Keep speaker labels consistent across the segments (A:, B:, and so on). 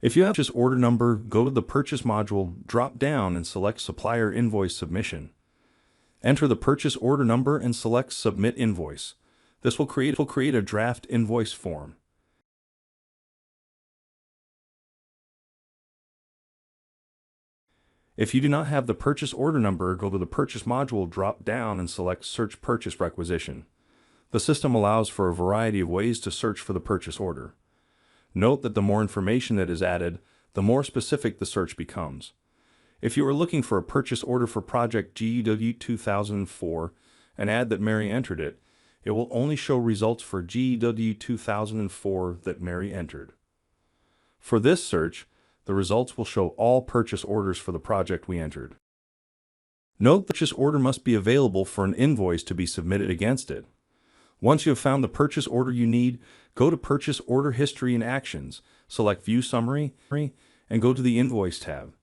A: If you have purchase order number, go to the Purchase module, drop down and select Supplier Invoice Submission. Enter the purchase order number and select Submit Invoice. This will create a draft invoice form. If you do not have the purchase order number, go to the Purchase module, drop down and select Search Purchase Requisition. The system allows for a variety of ways to search for the purchase order. Note that the more information that is added, the more specific the search becomes. If you are looking for a purchase order for project GEW 2004 and add that Mary entered it, it will only show results for GEW 2004 that Mary entered. For this search, the results will show all purchase orders for the project we entered. Note the purchase order must be available for an invoice to be submitted against it. Once you have found the purchase order you need, go to Purchase Order History and Actions, select View Summary, and go to the Invoice tab.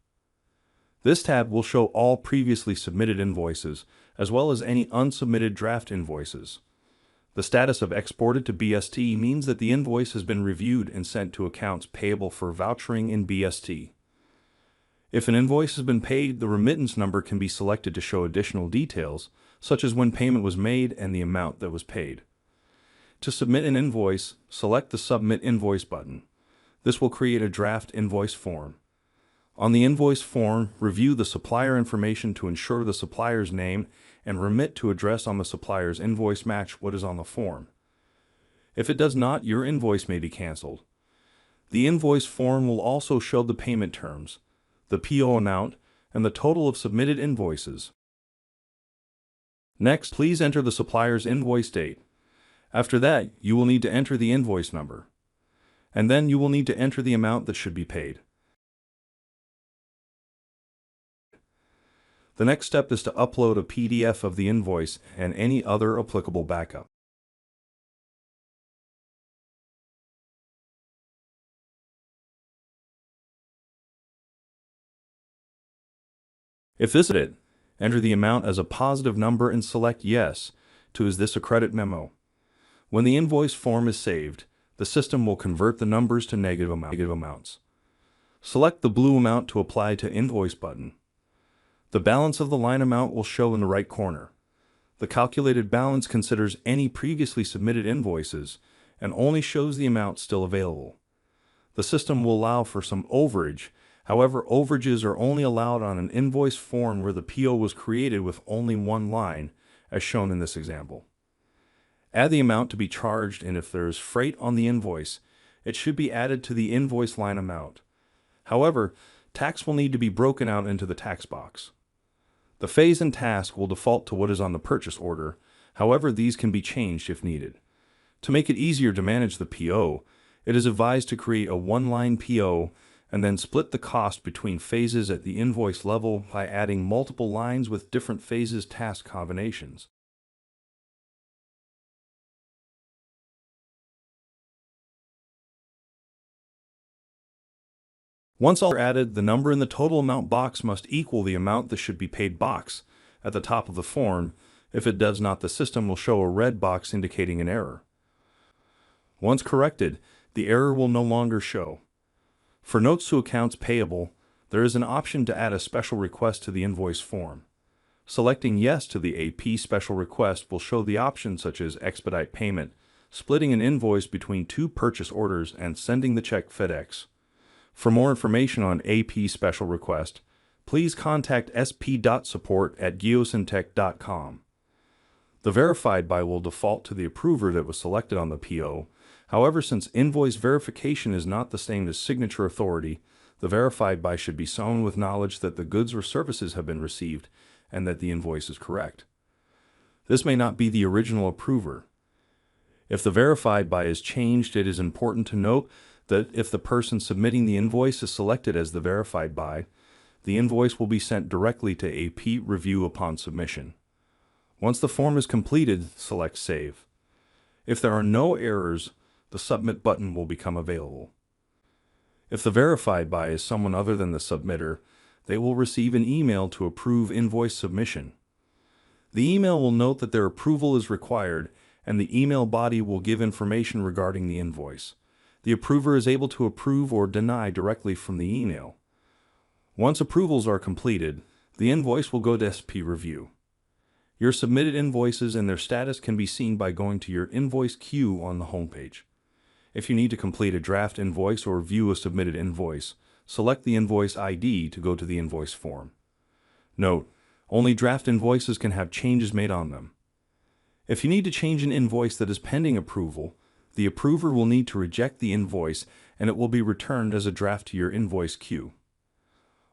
A: This tab will show all previously submitted invoices, as well as any unsubmitted draft invoices. The status of Exported to BST means that the invoice has been reviewed and sent to accounts payable for vouchering in BST. If an invoice has been paid, the remittance number can be selected to show additional details, such as when payment was made and the amount that was paid. To submit an invoice, select the Submit Invoice button. This will create a draft invoice form. On the invoice form, review the supplier information to ensure the supplier's name and remit to address on the supplier's invoice match what is on the form. If it does not, your invoice may be canceled. The invoice form will also show the payment terms, the PO amount, and the total of submitted invoices. Next, please enter the supplier's invoice date. After that, you will need to enter the invoice number. And then you will need to enter the amount that should be paid. The next step is to upload a PDF of the invoice and any other applicable backup. If this is it, enter the amount as a positive number and select Yes to Is this a credit memo? When the invoice form is saved, the system will convert the numbers to negative amounts. Select the blue amount to apply to invoice button. The balance of the line amount will show in the right corner. The calculated balance considers any previously submitted invoices and only shows the amount still available. The system will allow for some overage. However, overages are only allowed on an invoice form where the PO was created with only one line, as shown in this example. Add the amount to be charged, and if there is freight on the invoice, it should be added to the invoice line amount. However, tax will need to be broken out into the tax box. The phase and task will default to what is on the purchase order. However, these can be changed if needed. To make it easier to manage the PO, it is advised to create a one-line PO and then split the cost between phases at the invoice level by adding multiple lines with different phases task combinations. Once all are added, the number in the total amount box must equal the amount that should be paid box at the top of the form. If it does not, the system will show a red box indicating an error. Once corrected, the error will no longer show. For notes to accounts payable, there is an option to add a special request to the invoice form. Selecting Yes to the AP special request will show the options such as expedite payment, splitting an invoice between two purchase orders, and sending the check FedEx. For more information on AP Special Request, please contact sp.support@geosyntech.com. The verified by will default to the approver that was selected on the PO. However, since invoice verification is not the same as signature authority, the verified by should be sown with knowledge that the goods or services have been received and that the invoice is correct. This may not be the original approver. If the verified by is changed, it is important to note that if the person submitting the invoice is selected as the verified by, the invoice will be sent directly to AP review upon submission. Once the form is completed, select Save. If there are no errors, the Submit button will become available. If the verified by is someone other than the submitter, they will receive an email to approve invoice submission. The email will note that their approval is required, and the email body will give information regarding the invoice. The approver is able to approve or deny directly from the email. Once approvals are completed, the invoice will go to SP review. Your submitted invoices and their status can be seen by going to your invoice queue on the homepage. If you need to complete a draft invoice or view a submitted invoice, select the invoice ID to go to the invoice form. Note, only draft invoices can have changes made on them. If you need to change an invoice that is pending approval, the approver will need to reject the invoice and it will be returned as a draft to your invoice queue.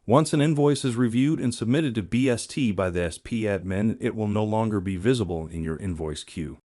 A: Once an invoice is reviewed and submitted to BST by the SP admin, it will no longer be visible in your invoice queue.